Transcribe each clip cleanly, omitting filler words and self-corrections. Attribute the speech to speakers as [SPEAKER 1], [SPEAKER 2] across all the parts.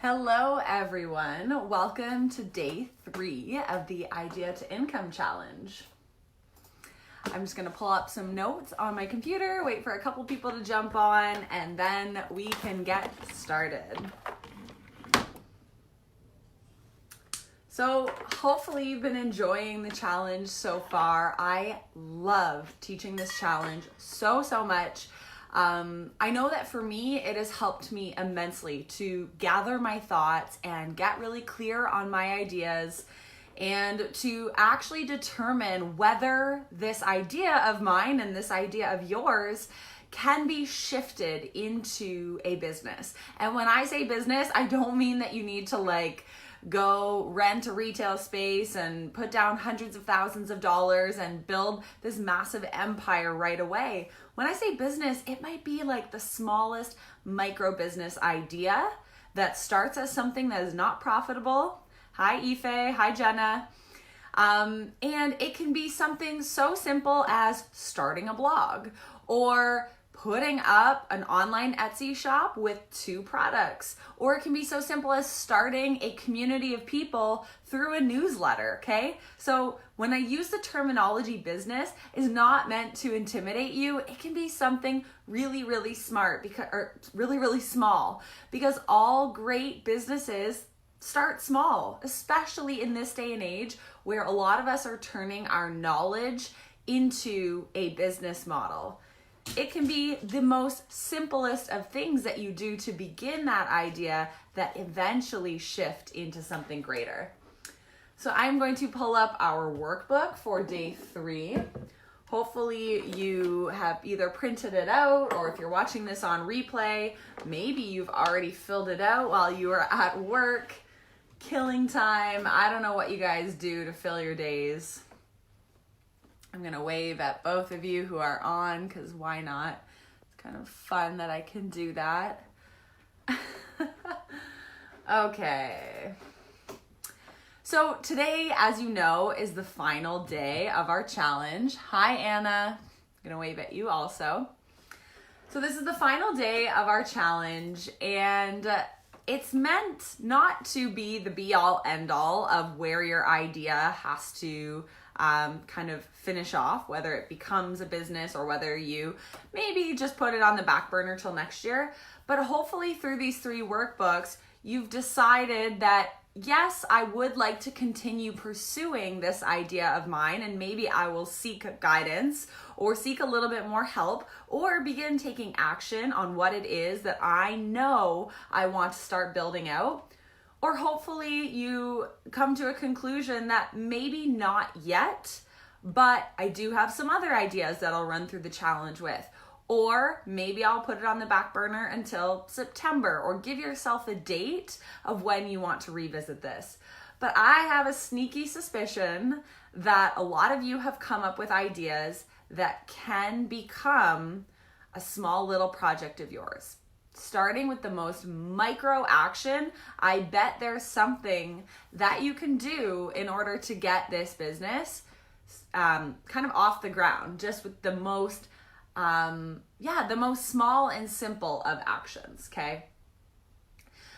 [SPEAKER 1] Hello everyone, welcome to day 3 of the Idea to Income Challenge. I'm just going to pull up some notes on my computer, wait for a couple people to jump on, and then we can get started. So hopefully you've been enjoying the challenge so far. I love teaching this challenge so much. I know that for me, it has helped me immensely to gather my thoughts and get really clear on my ideas and to actually determine whether this idea of mine and this idea of yours can be shifted into a business. And when I say business, I don't mean that you need to go rent a retail space and put down hundreds of thousands of dollars and build this massive empire right away. When I say business, it might be like the smallest micro business idea that starts as something that is not profitable. Hi, Ife. Hi, Jenna. And it can be something so simple as starting a blog or putting up an online Etsy shop with 2 products. Or it can be so simple as starting a community of people through a newsletter, okay? So when I use the terminology business, is not meant to intimidate you. It can be something really smart or really small, because all great businesses start small, especially in this day and age where a lot of us are turning our knowledge into a business model. It can be the most simplest of things that you do to begin that idea that eventually shift into something greater. So I'm going to pull up our workbook for day 3. Hopefully you have either printed it out, or if you're watching this on replay, maybe you've already filled it out while you are at work, killing time. I don't know what you guys do to fill your days. I'm going to wave at both of you who are on, because why not? It's kind of fun that I can do that. Okay. So today, as you know, is the final day of our challenge. Hi, Anna. I'm going to wave at you also. So this is the final day of our challenge, and it's meant not to be the be-all, end-all of where your idea has to kind of finish off, whether it becomes a business or whether you maybe just put it on the back burner till next year. But hopefully through these 3 workbooks, you've decided that yes, I would like to continue pursuing this idea of mine, and maybe I will seek guidance or seek a little bit more help or begin taking action on what it is that I know I want to start building out. Or hopefully you come to a conclusion that maybe not yet, but I do have some other ideas that I'll run through the challenge with. Or maybe I'll put it on the back burner until September, or give yourself a date of when you want to revisit this. But I have a sneaky suspicion that a lot of you have come up with ideas that can become a small little project of yours. Starting with the most micro action, I bet there's something that you can do in order to get this business kind of off the ground, just with the most small and simple of actions, okay?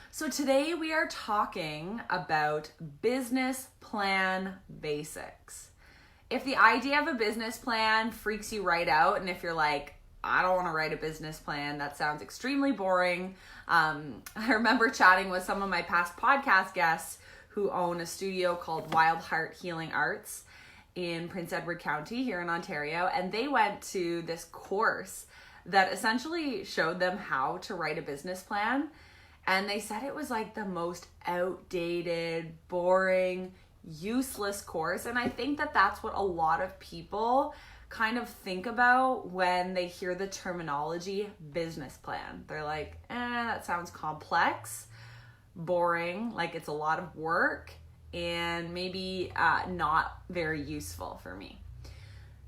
[SPEAKER 1] So today we are talking about business plan basics. If the idea of a business plan freaks you right out, and if you're like, I don't want to write a business plan, that sounds extremely boring. I remember chatting with some of my past podcast guests who own a studio called Wild Heart Healing Arts in Prince Edward County here in Ontario, and they went to this course that essentially showed them how to write a business plan, and they said it was like the most outdated, boring, useless course. And I think that that's what a lot of people kind of think about when they hear the terminology business plan. They're like, that sounds complex, boring, like it's a lot of work, and maybe not very useful for me.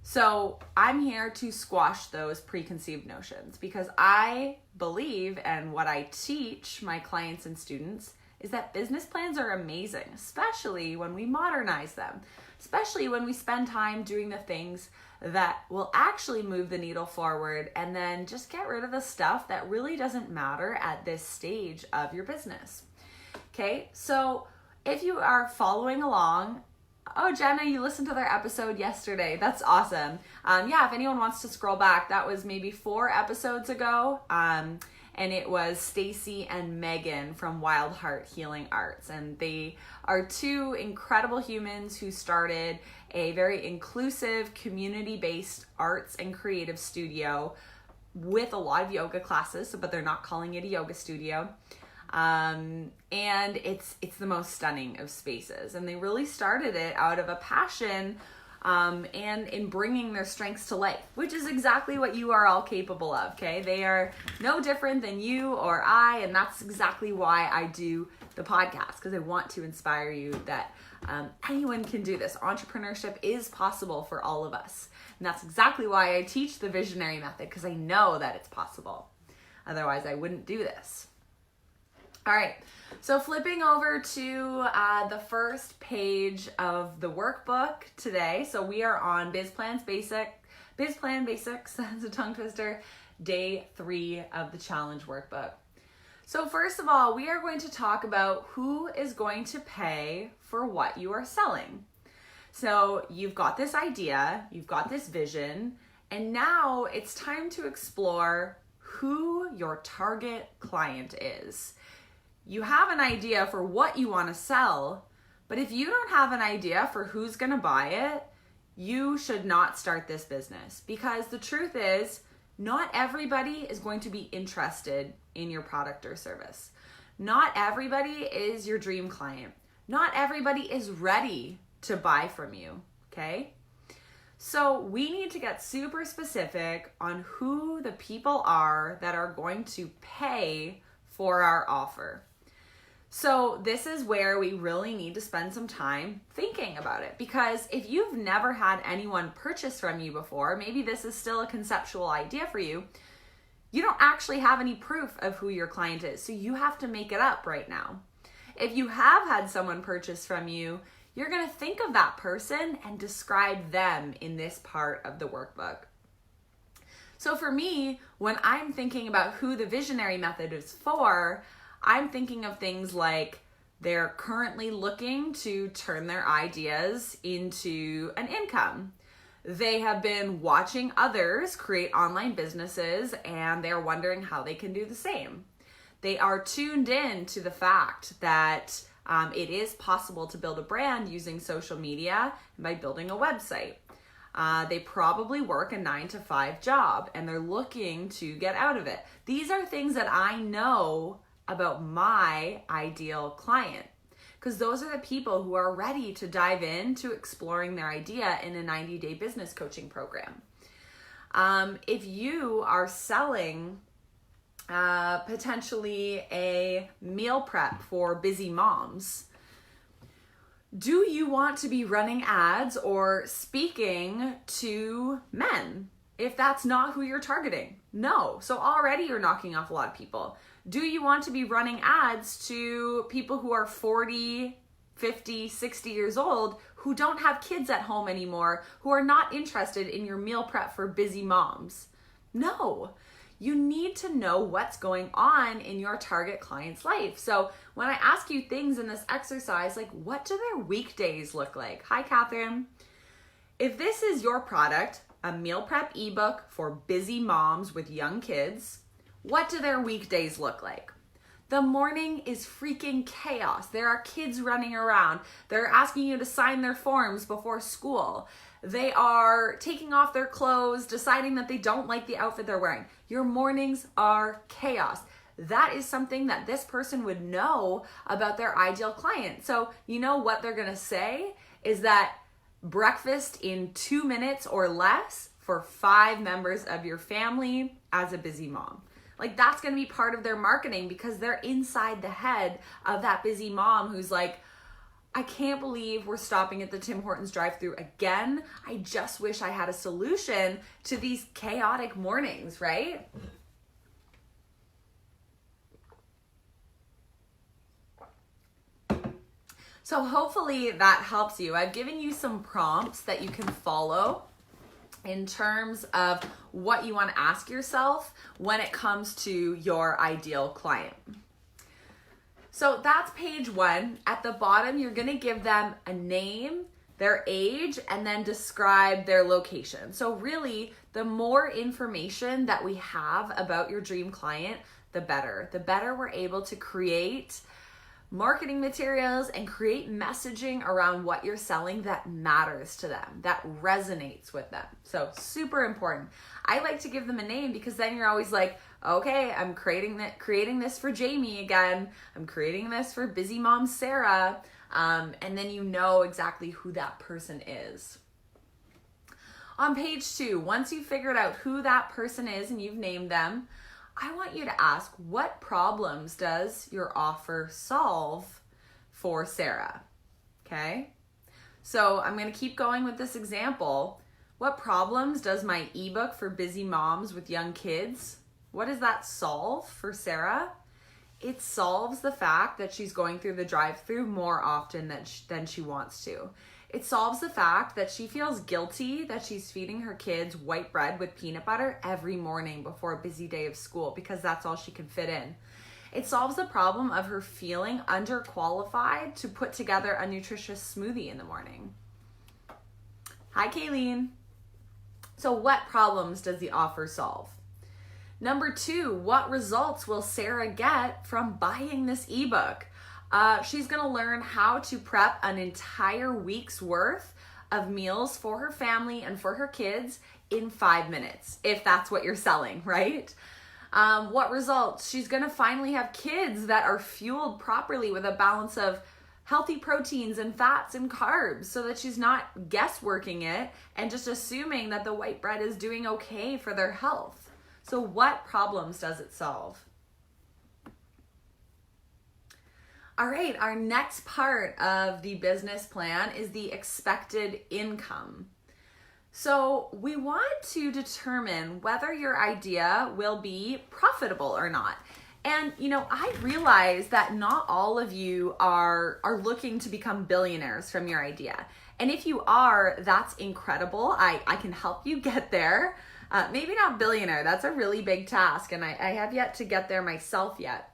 [SPEAKER 1] So I'm here to squash those preconceived notions, because I believe, and what I teach my clients and students, is that business plans are amazing, especially when we modernize them, especially when we spend time doing the things that will actually move the needle forward, and then just get rid of the stuff that really doesn't matter at this stage of your business. Okay, so if you are following along, oh, Jenna, you listened to their episode yesterday. That's awesome. If anyone wants to scroll back, that was maybe 4 episodes ago. And it was Stacy and Megan from Wild Heart Healing Arts. And they are 2 incredible humans who started a very inclusive, community-based arts and creative studio with a lot of yoga classes, but they're not calling it a yoga studio. And it's the most stunning of spaces. And they really started it out of a passion and in bringing their strengths to life, which is exactly what you are all capable of, okay? They are no different than you or I, and that's exactly why I do the podcast, because I want to inspire you that anyone can do this. Entrepreneurship is possible for all of us. And that's exactly why I teach the visionary method, because I know that it's possible. Otherwise, I wouldn't do this. All right, so flipping over to the first page of the workbook today. So we are on Biz Plan Basics, that's a tongue twister, day 3 of the challenge workbook. So first of all, we are going to talk about who is going to pay for what you are selling. So you've got this idea, you've got this vision, and now it's time to explore who your target client is. You have an idea for what you want to sell, but if you don't have an idea for who's going to buy it, you should not start this business, because the truth is, not everybody is going to be interested in your product or service. Not everybody is your dream client. Not everybody is ready to buy from you, okay? So we need to get super specific on who the people are that are going to pay for our offer. So this is where we really need to spend some time thinking about it, because if you've never had anyone purchase from you before, maybe this is still a conceptual idea for you, you don't actually have any proof of who your client is. So you have to make it up right now. If you have had someone purchase from you, you're going to think of that person and describe them in this part of the workbook. So for me, when I'm thinking about who the visionary method is for, I'm thinking of things like they're currently looking to turn their ideas into an income. They have been watching others create online businesses and they're wondering how they can do the same. They are tuned in to the fact that it is possible to build a brand using social media and by building a website. They probably work a 9-to-5 job and they're looking to get out of it. These are things that I know about my ideal client, because those are the people who are ready to dive into exploring their idea in a 90-day business coaching program. If you are selling potentially a meal prep for busy moms, do you want to be running ads or speaking to men if that's not who you're targeting? No. So already you're knocking off a lot of people. Do you want to be running ads to people who are 40, 50, 60 years old who don't have kids at home anymore, who are not interested in your meal prep for busy moms? No. You need to know what's going on in your target client's life. So when I ask you things in this exercise, like what do their weekdays look like? Hi, Catherine. If this is your product, a meal prep ebook for busy moms with young kids, what do their weekdays look like? The morning is freaking chaos. There are kids running around. They're asking you to sign their forms before school. They are taking off their clothes, deciding that they don't like the outfit they're wearing. Your mornings are chaos. That is something that this person would know about their ideal client. So you know what they're going to say is that breakfast in 2 minutes or less for 5 members of your family as a busy mom. Like that's going to be part of their marketing, because they're inside the head of that busy mom who's like, I can't believe we're stopping at the Tim Hortons drive-thru again. I just wish I had a solution to these chaotic mornings, right? So hopefully that helps you. I've given you some prompts that you can follow in terms of what you want to ask yourself when it comes to your ideal client. So that's page 1. At the bottom, you're going to give them a name, their age, and then describe their location. So really, the more information that we have about your dream client, the better. The better we're able to create marketing materials and create messaging around what you're selling that matters to them, that resonates with them. So super important. I like to give them a name because then you're always like, okay, I'm creating this for Jamie again. I'm creating this for busy mom Sarah. And then you know exactly who that person is. On page 2, once you've figured out who that person is and you've named them, I want you to ask, what problems does your offer solve for Sarah? Okay? So I'm going to keep going with this example. What problems does my ebook for busy moms with young kids, what does that solve for Sarah? It solves the fact that she's going through the drive-thru more often than she wants to. It solves the fact that she feels guilty that she's feeding her kids white bread with peanut butter every morning before a busy day of school because that's all she can fit in. It solves the problem of her feeling underqualified to put together a nutritious smoothie in the morning. Hi, Kayleen. So what problems does the offer solve? Number 2, what results will Sarah get from buying this ebook? She's going to learn how to prep an entire week's worth of meals for her family and for her kids in 5 minutes, if that's what you're selling, right? What results? She's going to finally have kids that are fueled properly with a balance of healthy proteins and fats and carbs so that she's not guessworking it and just assuming that the white bread is doing okay for their health. So what problems does it solve? All right, our next part of the business plan is the expected income. So we want to determine whether your idea will be profitable or not. And, I realize that not all of you are looking to become billionaires from your idea. And if you are, that's incredible. I can help you get there. Maybe not billionaire. That's a really big task. And I have yet to get there myself yet.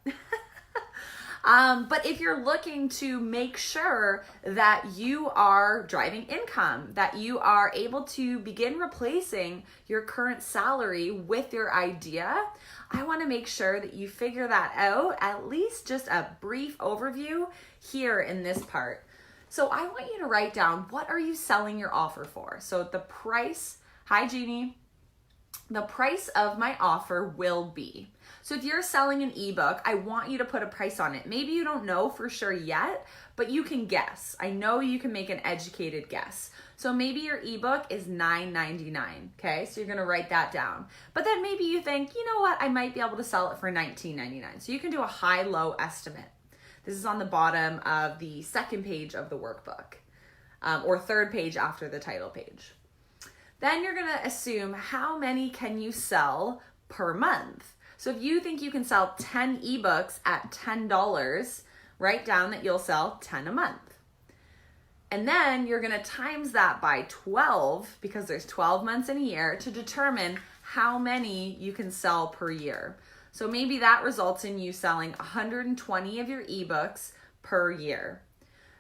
[SPEAKER 1] But if you're looking to make sure that you are driving income, that you are able to begin replacing your current salary with your idea, I want to make sure that you figure that out, at least just a brief overview here in this part. So I want you to write down, what are you selling your offer for? So the price, hi Jeannie, the price of my offer will be. So if you're selling an ebook, I want you to put a price on it. Maybe you don't know for sure yet, but you can guess. I know you can make an educated guess. So maybe your ebook is $9.99, okay? So you're gonna write that down. But then maybe you think, you know what, I might be able to sell it for $19.99. So you can do a high-low estimate. This is on the bottom of the second page of the workbook, or third page after the title page. Then you're gonna assume how many can you sell per month. So if you think you can sell 10 ebooks at $10, write down that you'll sell 10 a month. And then you're gonna times that by 12, because there's 12 months in a year, to determine how many you can sell per year. So maybe that results in you selling 120 of your ebooks per year.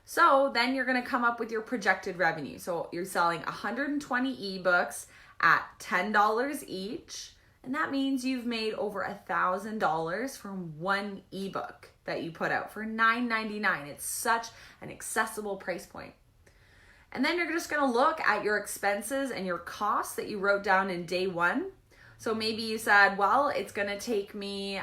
[SPEAKER 1] So then you're gonna come up with your projected revenue. So you're selling 120 ebooks at $10 each. And that means you've made over $1,000 from one ebook that you put out for $9.99. It's such an accessible price point. And then you're just gonna look at your expenses and your costs that you wrote down in day 1. So maybe you said, well, it's gonna take me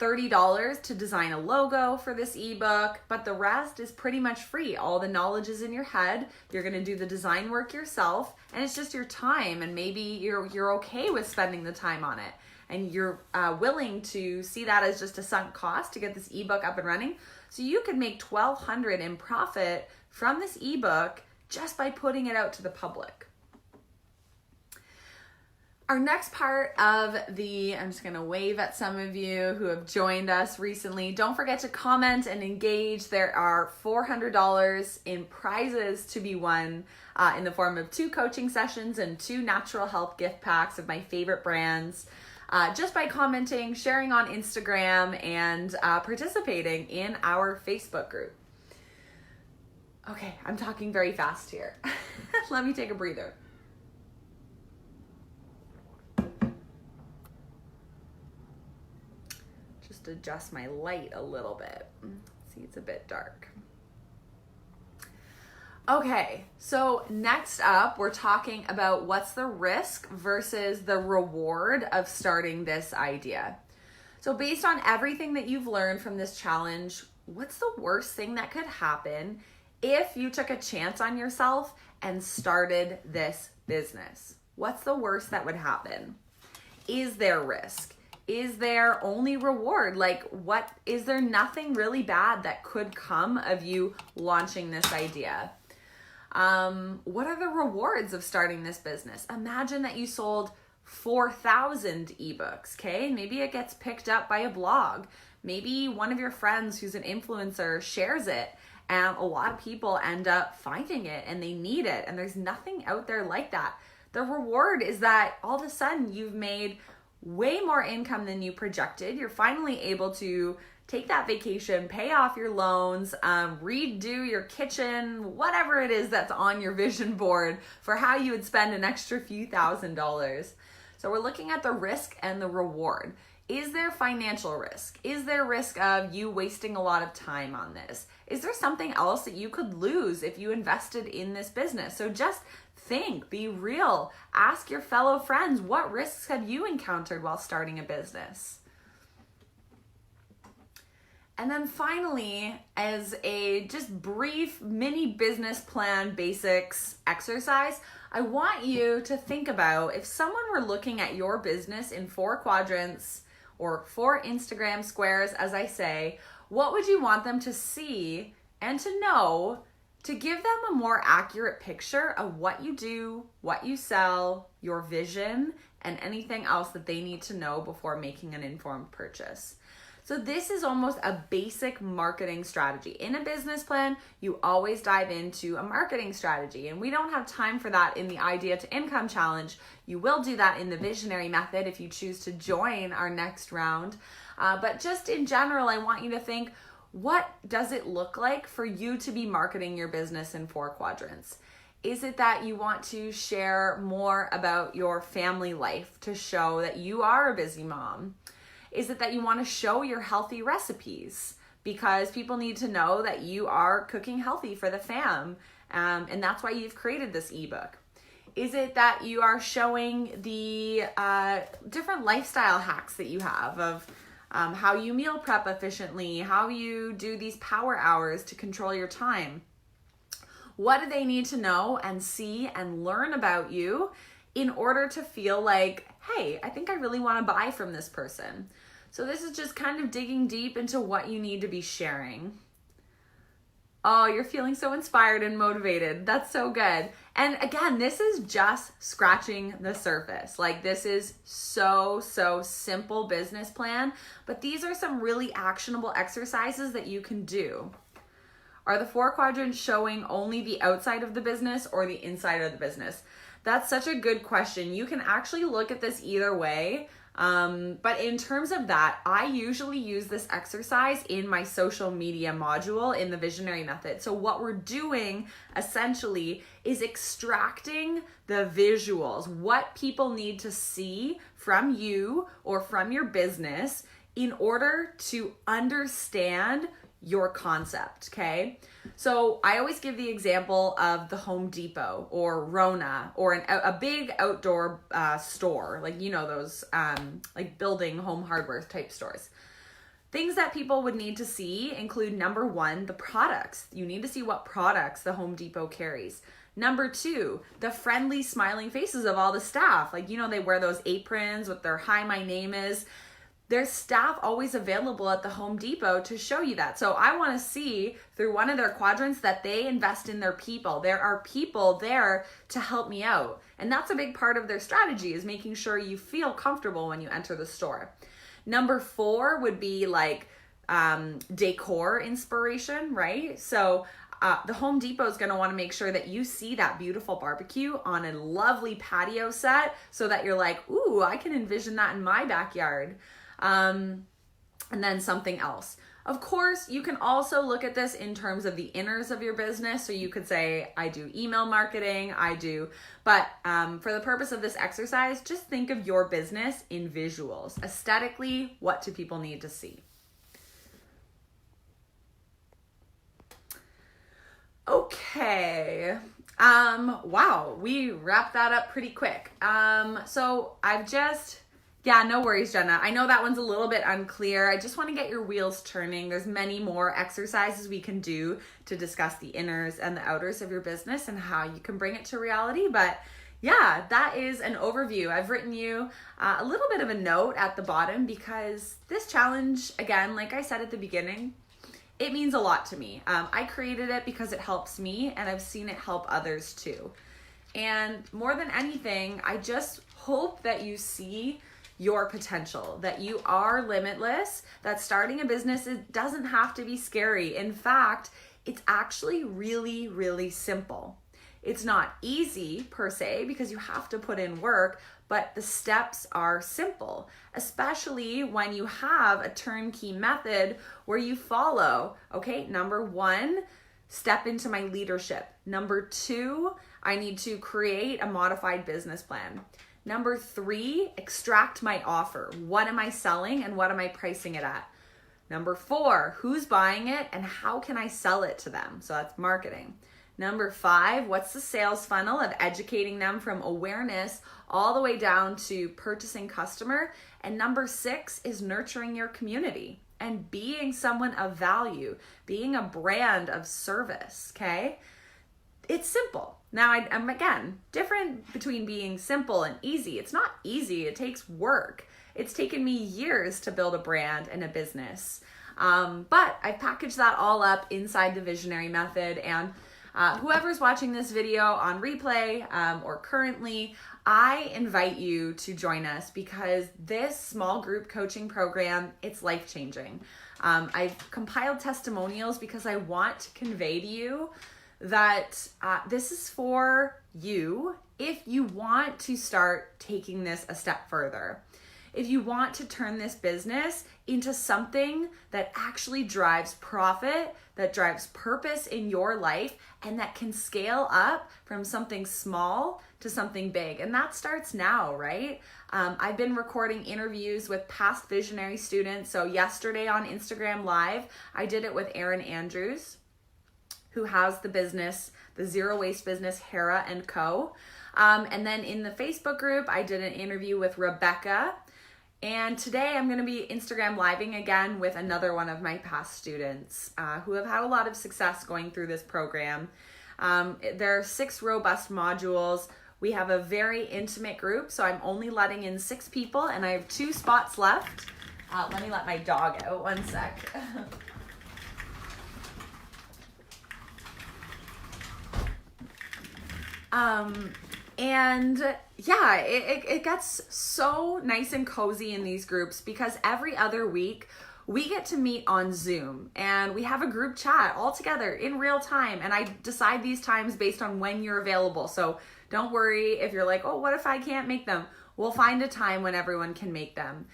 [SPEAKER 1] $30 to design a logo for this ebook, but the rest is pretty much free. All the knowledge is in your head. You're gonna do the design work yourself, and it's just your time, and maybe you're okay with spending the time on it, and you're willing to see that as just a sunk cost to get this ebook up and running. So you could make $1,200 in profit from this ebook just by putting it out to the public. Our next part of I'm just gonna wave at some of you who have joined us recently. Don't forget to comment and engage. There are $400 in prizes to be won in the form of 2 coaching sessions and 2 natural health gift packs of my favorite brands. just by commenting, sharing on Instagram, and participating in our Facebook group. Okay, I'm talking very fast here. Let me take a breather. Just adjust my light a little bit. See, it's a bit dark. Okay, so next up, we're talking about what's the risk versus the reward of starting this idea. So based on everything that you've learned from this challenge, what's the worst thing that could happen if you took a chance on yourself and started this business? What's the worst that would happen? Is there risk? Is there only reward? Like, is there nothing really bad that could come of you launching this idea? What are the rewards of starting this business? Imagine that you sold 4,000 ebooks, okay? Maybe it gets picked up by a blog. Maybe one of your friends who's an influencer shares it, and a lot of people end up finding it and they need it, and there's nothing out there like that. The reward is that all of a sudden you've made way more income than you projected. You're finally able to take that vacation, pay off your loans, redo your kitchen, whatever it is that's on your vision board for how you would spend an extra few $1,000s. So we're looking at the risk and the reward. Is there financial risk? Is there risk of you wasting a lot of time on this? Is there something else that you could lose if you invested in this business? So just think, be real, ask your fellow friends, what risks have you encountered while starting a business? And then finally, as a just brief mini business plan basics exercise, I want you to think about if someone were looking at your business in 4 quadrants or 4 Instagram squares, as I say, what would you want them to see and to know to give them a more accurate picture of what you do, what you sell, your vision, and anything else that they need to know before making an informed purchase? So this is almost a basic marketing strategy. In a business plan, you always dive into a marketing strategy, and we don't have time for that in the Idea to Income Challenge. You will do that in the Visionary Method if you choose to join our next round. But just in general, I want you to think, what does it look like for you to be marketing your business in 4 quadrants? Is it that you want to share more about your family life to show that you are a busy mom? Is it that you want to show your healthy recipes because people need to know that you are cooking healthy for the fam, and that's why you've created this ebook? Is it that you are showing the different lifestyle hacks that you have of how you meal prep efficiently, how you do these power hours to control your time? What do they need to know and see and learn about you in order to feel like, hey, I think I really want to buy from this person? So this is just kind of digging deep into what you need to be sharing. Oh, you're feeling so inspired and motivated. That's so good. And again, this is just scratching the surface. Like, this is so simple business plan, but these are some really actionable exercises that you can do. Are the 4 quadrants showing only the outside of the business or the inside of the business? That's such a good question. You can actually look at this either way. But in terms of that, I usually use this exercise in my social media module in the Visionary Method. So what we're doing essentially is extracting the visuals, what people need to see from you or from your business in order to understand your concept, okay? So I always give the example of the Home Depot or Rona or a big outdoor store, like, you know, those like building home hardware type stores. Things that people would need to see include, number 1, the products. You need to see what products the Home Depot carries. Number 2, the friendly smiling faces of all the staff. Like, you know, they wear those aprons with their "Hi, my name is." There's staff always available at the Home Depot to show you that. So I want to see through one of their quadrants that they invest in their people. There are people there to help me out. And that's a big part of their strategy, is making sure you feel comfortable when you enter the store. Number 4 would be like decor inspiration, right? So The Home Depot is going to want to make sure that you see that beautiful barbecue on a lovely patio set so that you're like, ooh, I can envision that in my backyard. And then something else. Of course, you can also look at this in terms of the inners of your business. So you could say, I do email marketing, but for the purpose of this exercise, just think of your business in visuals. Aesthetically, what do people need to see? Okay. Wow, we wrapped that up pretty quick. So no worries, Jenna. I know that one's a little bit unclear. I just want to get your wheels turning. There's many more exercises we can do to discuss the inners and the outers of your business and how you can bring it to reality. But yeah, that is an overview. I've written you a little bit of a note at the bottom because this challenge, again, like I said at the beginning, it means a lot to me. I created it because it helps me and I've seen it help others too. And more than anything, I just hope that you see your potential, that you are limitless, that starting a business doesn't have to be scary. In fact, it's actually really, really simple. It's not easy per se because you have to put in work, but the steps are simple, especially when you have a turnkey method where you follow, okay, number 1, step into my leadership. Number 2, I need to create a modified business plan. Number 3, extract my offer. What am I selling and what am I pricing it at? Number 4, who's buying it and how can I sell it to them? So that's marketing. Number 5, what's the sales funnel of educating them from awareness all the way down to purchasing customer? And number 6 is nurturing your community and being someone of value, being a brand of service, okay? It's simple. Now, I'm again, different between being simple and easy. It's not easy, it takes work. It's taken me years to build a brand and a business. But I've packaged that all up inside the Visionary Method, and whoever's watching this video on replay or currently, I invite you to join us because this small group coaching program, it's life-changing. I've compiled testimonials because I want to convey to you that this is for you if you want to start taking this a step further. If you want to turn this business into something that actually drives profit, that drives purpose in your life, and that can scale up from something small to something big. And that starts now, right? I've been recording interviews with past Visionary students. So yesterday on Instagram Live, I did it with Erin Andrews, who has the business, the zero waste business, Hera & Co. And then in the Facebook group, I did an interview with Rebecca. And today I'm going to be Instagram living again with another one of my past students who have had a lot of success going through this program. There are 6 robust modules. We have a very intimate group, so I'm only letting in 6 people and I have 2 spots left. Let me let my dog out, one sec. And yeah, it gets so nice and cozy in these groups because every other week we get to meet on Zoom and we have a group chat all together in real time. And I decide these times based on when you're available. So don't worry if you're like, oh, what if I can't make them? We'll find a time when everyone can make them.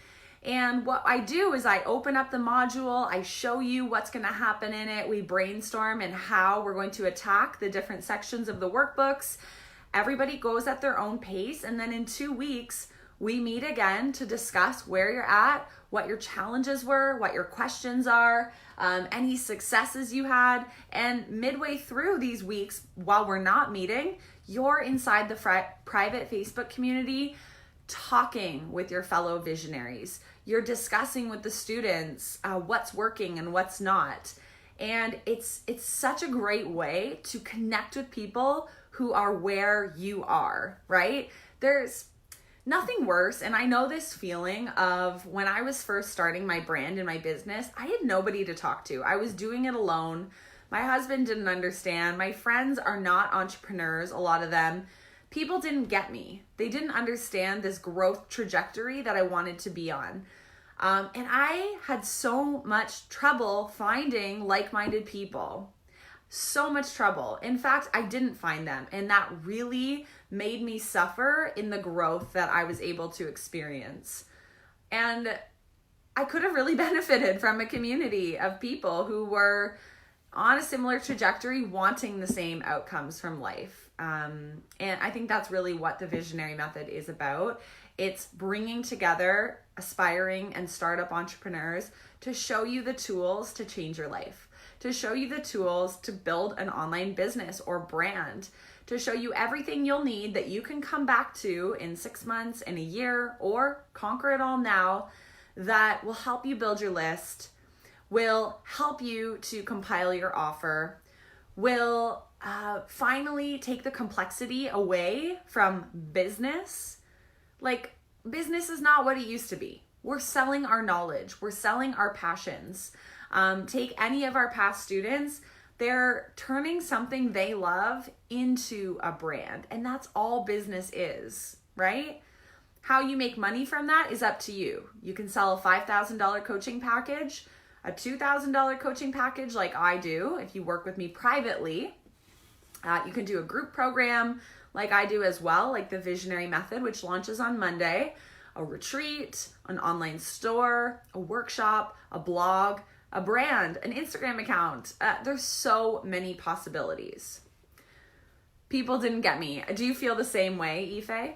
[SPEAKER 1] And what I do is I open up the module, I show you what's going to happen in it. We brainstorm and how we're going to attack the different sections of the workbooks. Everybody goes at their own pace, and then in 2 weeks, we meet again to discuss where you're at, what your challenges were, what your questions are, any successes you had, and midway through these weeks, while we're not meeting, you're inside the private Facebook community talking with your fellow visionaries. You're discussing with the students what's working and what's not. And it's such a great way to connect with people who are where you are, right? There's nothing worse, and I know this feeling of when I was first starting my brand and my business, I had nobody to talk to. I was doing it alone. My husband didn't understand. My friends are not entrepreneurs, a lot of them. People didn't get me. They didn't understand this growth trajectory that I wanted to be on. And I had so much trouble finding like-minded people. so much trouble. In fact, I didn't find them, and that really made me suffer in the growth that I was able to experience. And I could have really benefited from a community of people who were on a similar trajectory, wanting the same outcomes from life. And I think that's really what the Visionary Method is about. It's bringing together aspiring and startup entrepreneurs to show you the tools to change your life, to show you the tools to build an online business or brand, to show you everything you'll need that you can come back to in 6 months, in a year, or conquer it all now, that will help you build your list, will help you to compile your offer, will finally take the complexity away from business. Like, business is not what it used to be. We're selling our knowledge. We're selling our passions. Take any of our past students, they're turning something they love into a brand. And that's all business is, right? How you make money from that is up to you. You can sell a $5,000 coaching package, a $2,000 coaching package like I do if you work with me privately. You can do a group program like I do as well, like the Visionary Method, which launches on Monday, a retreat, an online store, a workshop, a blog, a brand, an Instagram account. There's so many possibilities. People didn't get me. Do you feel the same way, Ife?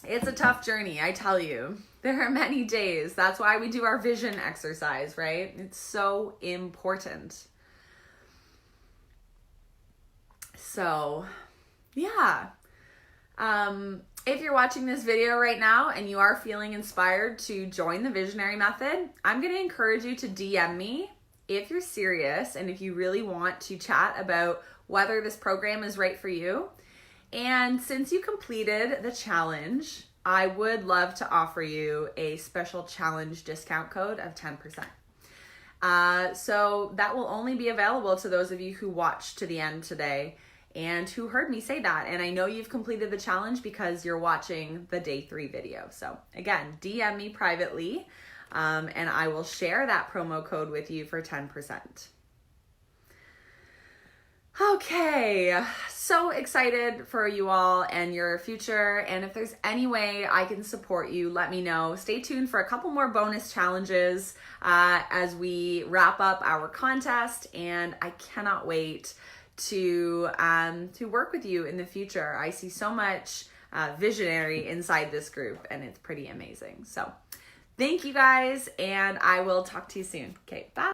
[SPEAKER 1] It's a tough journey, I tell you. There are many days. That's why we do our vision exercise, right? It's so important. So, yeah. If you're watching this video right now and you are feeling inspired to join the Visionary Method, I'm going to encourage you to DM me if you're serious and if you really want to chat about whether this program is right for you. And since you completed the challenge, I would love to offer you a special challenge discount code of 10%. So that will only be available to those of you who watched to the end today and who heard me say that. And I know you've completed the challenge because you're watching the day 3 video. So again, DM me privately and I will share that promo code with you for 10%. Okay, so excited for you all and your future. And if there's any way I can support you, let me know. Stay tuned for a couple more bonus challenges as we wrap up our contest. And I cannot wait to work with you in the future. I see so much visionary inside this group and it's pretty amazing. So thank you guys and I will talk to you soon. Okay, bye.